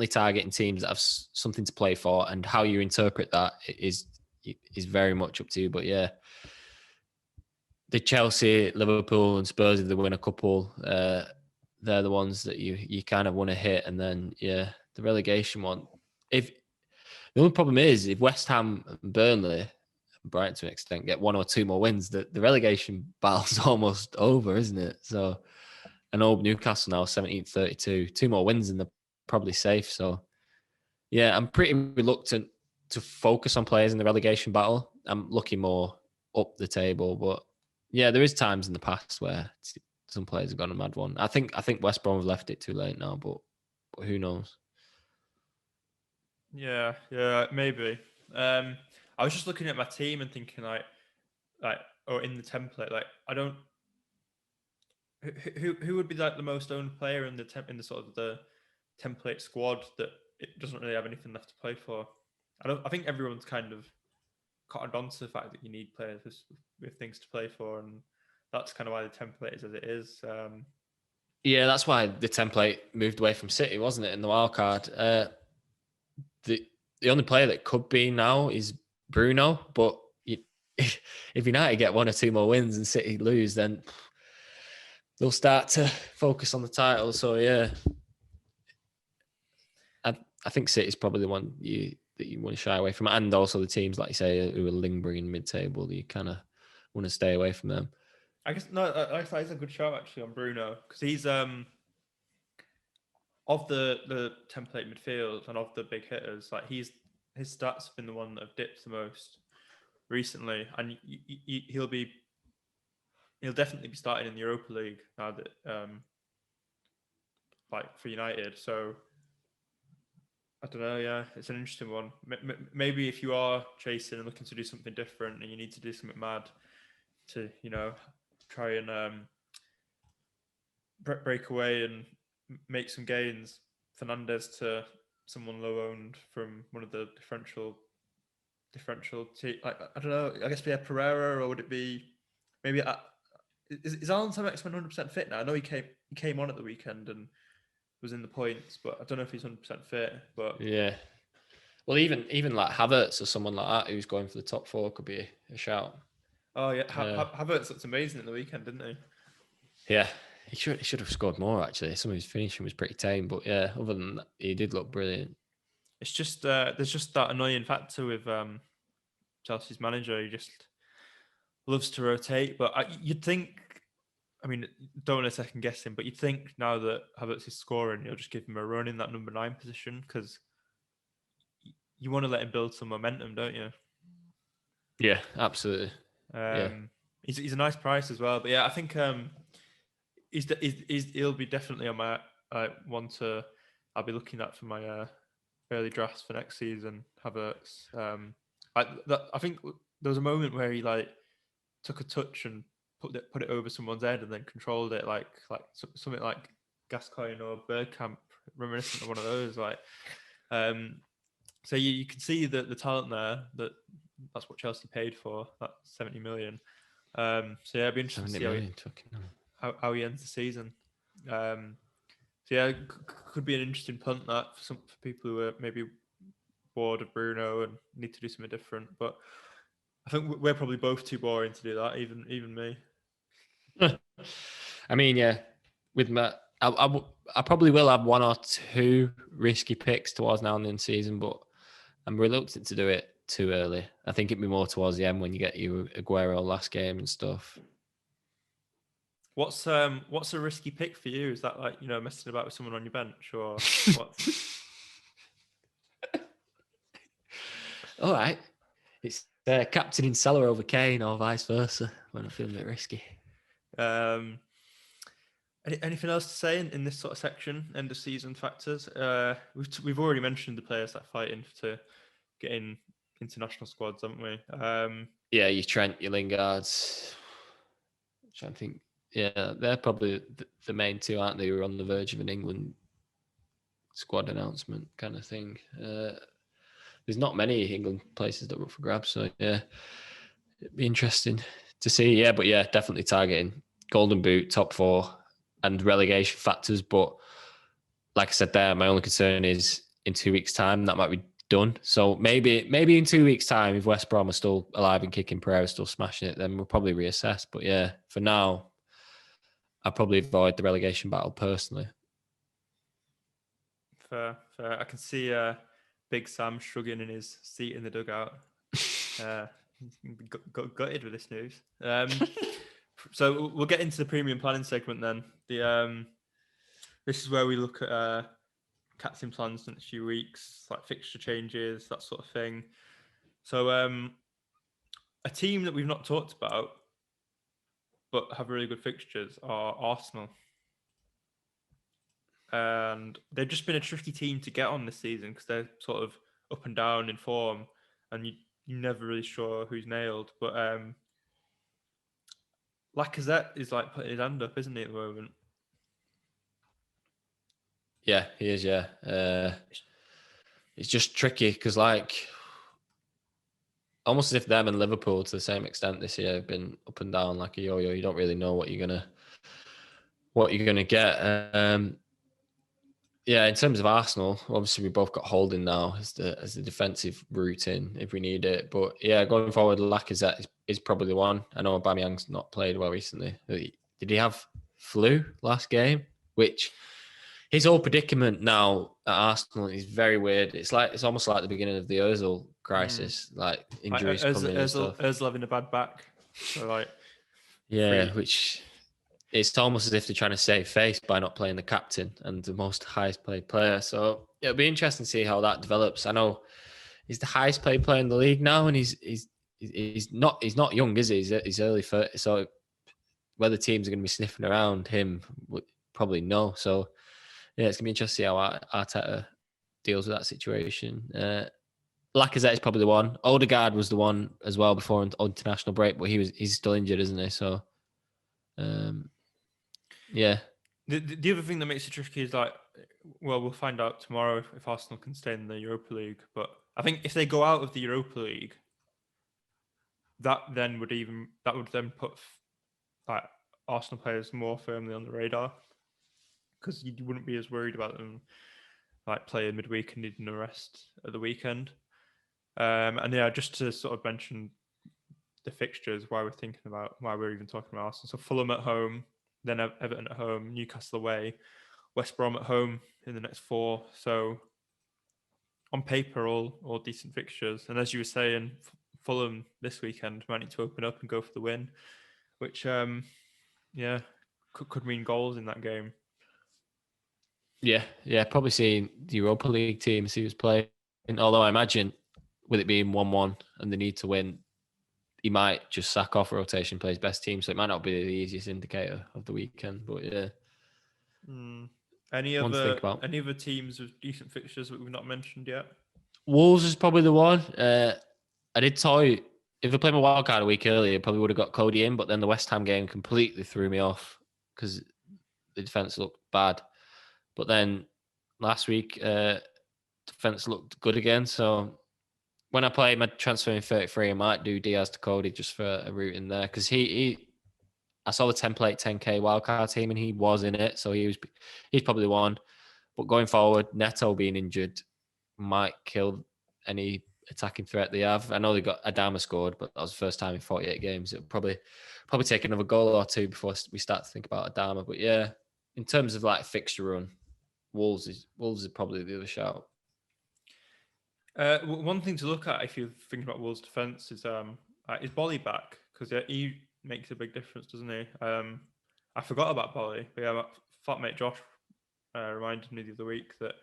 targeting teams that have something to play for, and how you interpret that is very much up to you. But yeah, the Chelsea, Liverpool, and Spurs, if they win a couple, they're the ones that you kind of want to hit. And then yeah, the relegation one. If the only problem is if West Ham and Burnley, Brighton to an extent, get 1 or 2 more wins, the relegation battle's almost over, isn't it? So I know Newcastle now 17th, 32, 2 more wins and they're probably safe. So yeah, I'm pretty reluctant to focus on players in the relegation battle. I'm looking more up the table, but yeah, there is times in the past where some players have gone a mad one. I think West Brom have left it too late now, but who knows? Yeah, maybe. I was just looking at my team and thinking or in the template, like I don't. Who would be like the most owned player in the sort of the template squad that it doesn't really have anything left to play for? I think everyone's kind of cottoned on to the fact that you need players with things to play for, and that's kind of why the template is as it is. Yeah, that's why the template moved away from City, wasn't it, in the wildcard? The only player that could be now is Bruno, but if United get 1 or 2 more wins and City lose, then they'll start to focus on the title. So yeah, I think City's probably the one that you want to shy away from, and also the teams like you say who are lingering in mid-table. You kind of want to stay away from them. I guess no, I thought it's a good shout actually on Bruno because he's of the template midfield and of the big hitters, like his stats have been the one that have dipped the most recently, and he'll definitely be starting in the Europa League now that like for United. So I don't know. Yeah, it's an interesting one. Maybe if you are chasing and looking to do something different and you need to do something mad to try and break away and make some gains, Fernandes to someone low owned from one of the differential like I don't know. I guess yeah, Pereira, or would it be maybe is Alan Samex 100% fit now? I know he came on at the weekend and was in the points, but I don't know if he's 100% fit. But yeah, well, even like Havertz or someone like that who's going for the top 4 could be a shout. Oh yeah, Havertz looked amazing at the weekend, didn't he? Yeah, he should have scored more actually. Some of his finishing was pretty tame, but yeah, other than that, he did look brilliant. It's just there's just that annoying factor with Chelsea's manager. He just loves to rotate, but you'd think I mean, don't want to second guess him, but you'd think now that Havertz is scoring, you'll just give him a run in that number 9 position because you want to let him build some momentum, don't you? Yeah, absolutely. He's a nice price as well, but yeah, I think he'll be definitely on my one to I'll be looking at for my early drafts for next season. Havertz. I think there was a moment where he like took a touch and put it over someone's head and then controlled it like something like Gascoigne or Bergkamp, reminiscent of one of those. So you can see the talent there. That's what Chelsea paid for, that 70 million. So yeah, it'd be interesting to see how he ends the season. So yeah, could be an interesting punt that for people who are maybe bored of Bruno and need to do something different. But I think we're probably both too boring to do that, even me. I mean, yeah, with I probably will have one or two risky picks towards now and then season, but I'm reluctant to do it too early. I think it'd be more towards the end when you get your Aguero last game and stuff. What's a risky pick for you? Is that like, messing about with someone on your bench or what? All right. It's captaining Salah over Kane or vice versa when I feel a bit risky. Anything else to say in this sort of section, end of season factors? We've already mentioned the players that are fighting to get in international squads, haven't we? Yeah, your Trent, your Lingards. I'm trying to think. Yeah, they're probably the main two, aren't they? Who are on the verge of an England squad announcement kind of thing. There's not many England places that were up for grabs, so yeah, it'd be interesting to see. Yeah, but yeah, definitely targeting Golden Boot, top 4, and relegation factors. But like I said there, my only concern is in 2 weeks' time that might be done. So maybe in 2 weeks' time, if West Brom are still alive and kicking, Pereira's still smashing it, then we'll probably reassess. But yeah, for now, I'd probably avoid the relegation battle personally. Fair. I can see Big Sam shrugging in his seat in the dugout. Gutted with this news. So we'll get into the premium planning segment then. This is where we look at captain plans for the next few weeks, like fixture changes, that sort of thing. So a team that we've not talked about but have really good fixtures are Arsenal. And they've just been a tricky team to get on this season because they're sort of up and down in form and you're never really sure who's nailed. But Lacazette is like putting his hand up, isn't he, at the moment? Yeah, he is, yeah. It's just tricky because almost as if them and Liverpool to the same extent this year have been up and down like a yo-yo. You don't really know what you're gonna get. Yeah, in terms of Arsenal, obviously we both got Holding now as the defensive route in if we need it. But yeah, going forward, Lacazette is probably the one. I know Aubameyang's not played well recently. Did he have flu last game? Which his whole predicament now at Arsenal is very weird. It's almost like the beginning of the Ozil crisis, like injuries coming in and stuff. Ozil having a bad back. So yeah, which it's almost as if they're trying to save face by not playing the captain and the most highest paid player. So it'll be interesting to see how that develops. I know he's the highest paid player in the league now, and he's not young, is he? He's early 30. So whether teams are going to be sniffing around him, probably no. So yeah, it's going to be interesting to see how Arteta deals with that situation. Lacazette is probably the one. Odegaard was the one as well before international break, but he's still injured, isn't he? So yeah. The other thing that makes it tricky is we'll find out tomorrow if Arsenal can stay in the Europa League. But I think if they go out of the Europa League, that would then put Arsenal players more firmly on the radar because you wouldn't be as worried about them playing midweek and needing a rest at the weekend. And yeah, just to sort of mention the fixtures, why we're even talking about Arsenal. So Fulham at home, then Everton at home, Newcastle away, West Brom at home in the next 4. So on paper, all decent fixtures. And as you were saying, Fulham this weekend might need to open up and go for the win, which could mean goals in that game. Yeah, probably seeing the Europa League teams he was playing. Although I imagine with it being 1-1 and the need to win, he might just sack off rotation, play his best team. So it might not be the easiest indicator of the weekend. But yeah. Any One to think about. other teams with decent fixtures that we've not mentioned yet? Wolves is probably the one. I did toy. If I played my wildcard a week earlier, I probably would have got Cody in. But then the West Ham game completely threw me off because the defense looked bad. But then last week, defense looked good again. So when I play my transfer in 33, I might do Diaz to Cody just for a route in there because I saw the template 10k wildcard team and he was in it, so he's probably the one. But going forward, Neto being injured might kill any attacking threat they have. I know they got Adama scored, but that was the first time in 48 games. It'll probably take another goal or two before we start to think about Adama. But yeah, in terms of like fixture run, Wolves is probably the other shout. One thing to look at if you're thinking about Wolves' defense is Bolly back, because he makes a big difference, doesn't he? I forgot about Bolly, but yeah, my flatmate Josh reminded me the other week that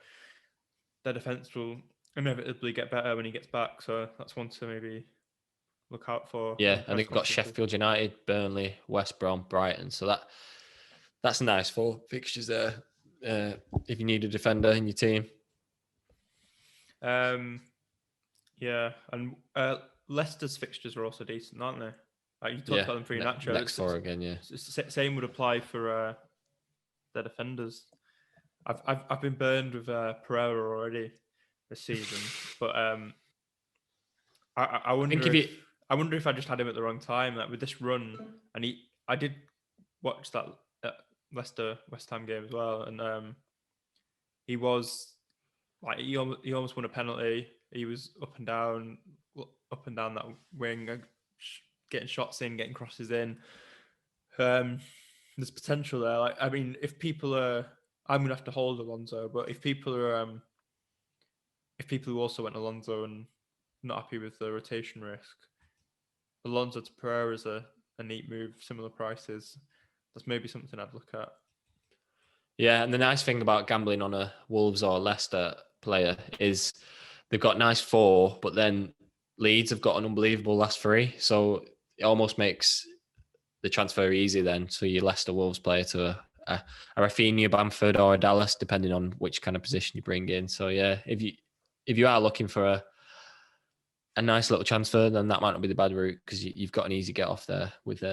their defense will inevitably get better when he gets back. So that's one to maybe look out for. Yeah, and they've got Sheffield United, Burnley, West Brom, Brighton. So that's nice for fixtures there. If you need a defender in your team. Yeah, and Leicester's fixtures are also decent, aren't they? Like you talked about them for Iheanacho. Next four again, yeah. Same would apply for their defenders. I've been burned with Pereira already this season, but I wonder I wonder if I just had him at the wrong time. Like with this run, and I did watch that Leicester West Ham game as well, and he was like he almost won a penalty. He was up and down that wing, getting shots in, getting crosses in. There's potential there. Like, I mean, if people are, I'm gonna have to hold Alonso, but if people who also went Alonso and not happy with the rotation risk, Alonso to Pereira is a neat move, similar prices. That's maybe something I'd look at. Yeah, and the nice thing about gambling on a Wolves or Leicester player is they've got nice four, but then Leeds have got an unbelievable last three. So it almost makes the transfer easy then to your Leicester Wolves player to a Rafinha, Bamford or a Dallas, depending on which kind of position you bring in. So yeah, if you are looking for a nice little transfer, then that might not be the bad route because you've got an easy get off there with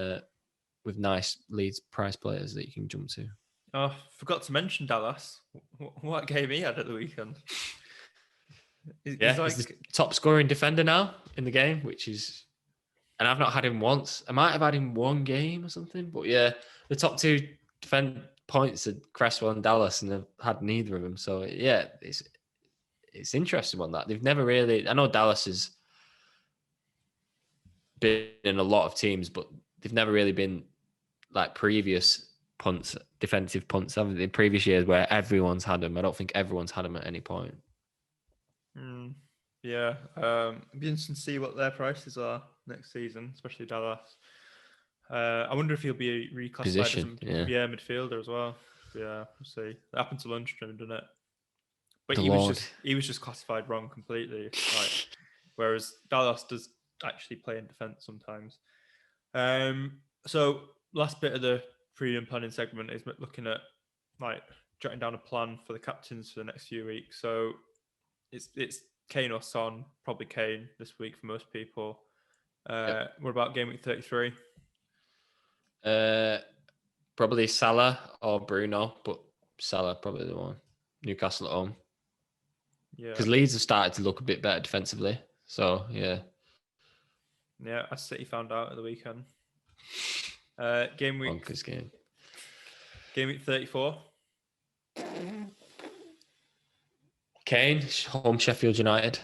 nice Leeds price players that you can jump to. Oh, forgot to mention Dallas. What game he had at the weekend? He's the top scoring defender now in the game, which is, and I've not had him once. I might have had him one game or something, but yeah, the top two defend points are Cresswell and Dallas, and they've had neither of them. So yeah, it's interesting on that. They've never really. I know Dallas has been in a lot of teams, but they've never really been like previous defensive punts, haven't they? In previous years where everyone's had them. I don't think everyone's had them at any point. Yeah, it'd be interesting to see what their prices are next season, especially Dallas. I wonder if he'll be reclassified as midfielder as well. Yeah, we'll see. That happened to Lundstrom, didn't it? But he was just classified wrong completely. Like, whereas Dallas does actually play in defence sometimes. So last bit of the premium planning segment is looking at like jotting down a plan for the captains for the next few weeks. So it's Kane or Son, probably Kane this week for most people. What about game week 33? Probably Salah or Bruno, but Salah probably the one. Newcastle at home. Yeah. Because Leeds have started to look a bit better defensively. So, yeah. Yeah, as City found out at the weekend. Game week 34. Kane, home Sheffield United.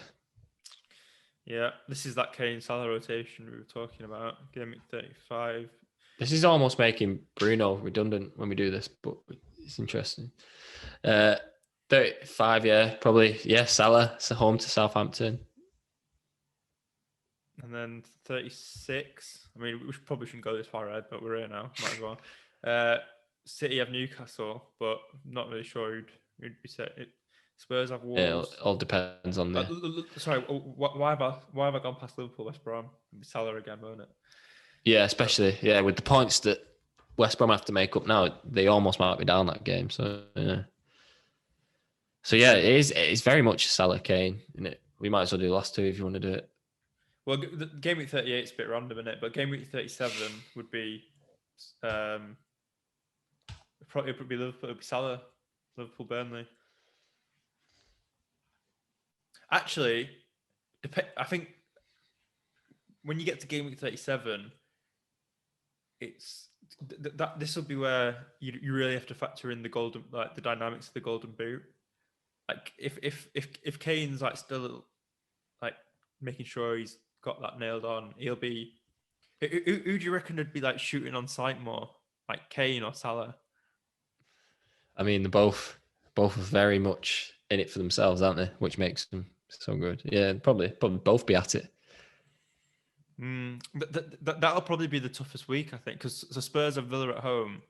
Yeah, this is that Kane Salah rotation we were talking about. Game week 35. This is almost making Bruno redundant when we do this, but it's interesting. 35, yeah, probably. Yeah, Salah, so home to Southampton. And then 36. I mean, we probably shouldn't go this far ahead, but we're here now. Might as well. City have Newcastle, but not really sure who'd be set. Spurs have Yeah, Wolves. it all depends on the. Sorry, why have I gone past Liverpool, West Brom? It'd be Salah again, won't it? Yeah, especially with the points that West Brom have to make up now, they almost might be down that game. So yeah. So yeah, it's very much Salah Kane, isn't it? We might as well do the last two if you want to do it. Well, the game week 38 is a bit random, isn't it? But game week 37 would be probably Liverpool, it'd be Salah, Liverpool, Burnley. Actually, I think when you get to game week 37, it's that this will be where you really have to factor in the dynamics of the golden boot. Like if Kane's like still like making sure he's got that nailed on, he'll be. Who do you reckon would be like shooting on sight more, like Kane or Salah? I mean, they're both are very much in it for themselves, aren't they? Which makes them so good. Yeah, probably both be at it. That'll probably be the toughest week, I think, because the Spurs have Villa at home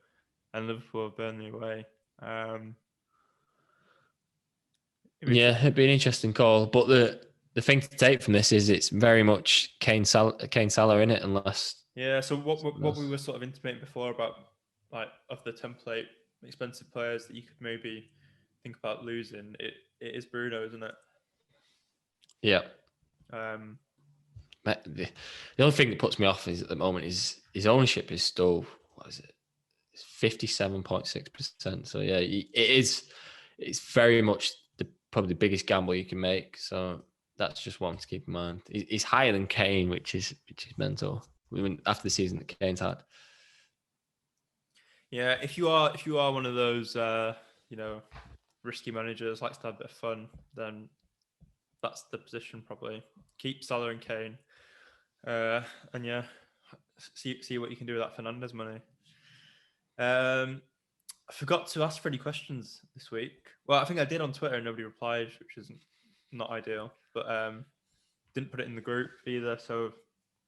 and Liverpool have Burnley away. It'd be an interesting call, but the thing to take from this is it's very much Kane Salah in it, unless. Yeah. So what we were sort of intimating before about like of the template expensive players that you could maybe think about losing, it is Bruno, isn't it? Yeah. The only thing that puts me off is at the moment is his ownership is still, what is it? It's 57.6%. So yeah, it's very much probably the biggest gamble you can make. So that's just one to keep in mind. He's higher than Kane, which is mental. After the season that Kane's had. Yeah, if you are one of those risky managers, likes to have a bit of fun, then that's the position probably. Keep Salah and Kane, and yeah, see what you can do with that Fernandes money. I forgot to ask for any questions this week. Well, I think I did on Twitter and nobody replied, which is not ideal. But didn't put it in the group either. So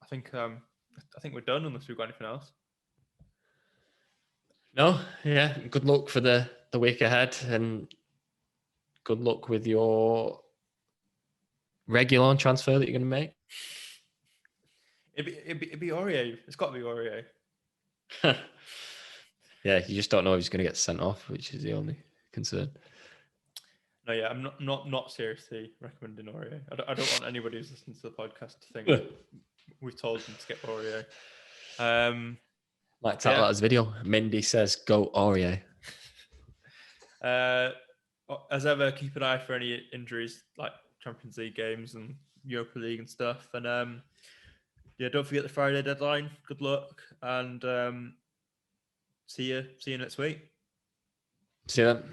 I think we're done unless we've got anything else. No, yeah. Good luck for the week ahead, and good luck with your Reguilon transfer that you're going to make. It'd be Aurier. It's got to be Aurier. Yeah, you just don't know if he's going to get sent off, which is the only concern. No, yeah, I'm not seriously recommending Aurier. I don't want anybody who's listening to the podcast to think we've told them to get Aurier. Like title that as video. Mindy says, "Go Aurier." As ever, keep an eye for any injuries like Champions League games and Europa League and stuff. And don't forget the Friday deadline. Good luck, and see you next week. See you then.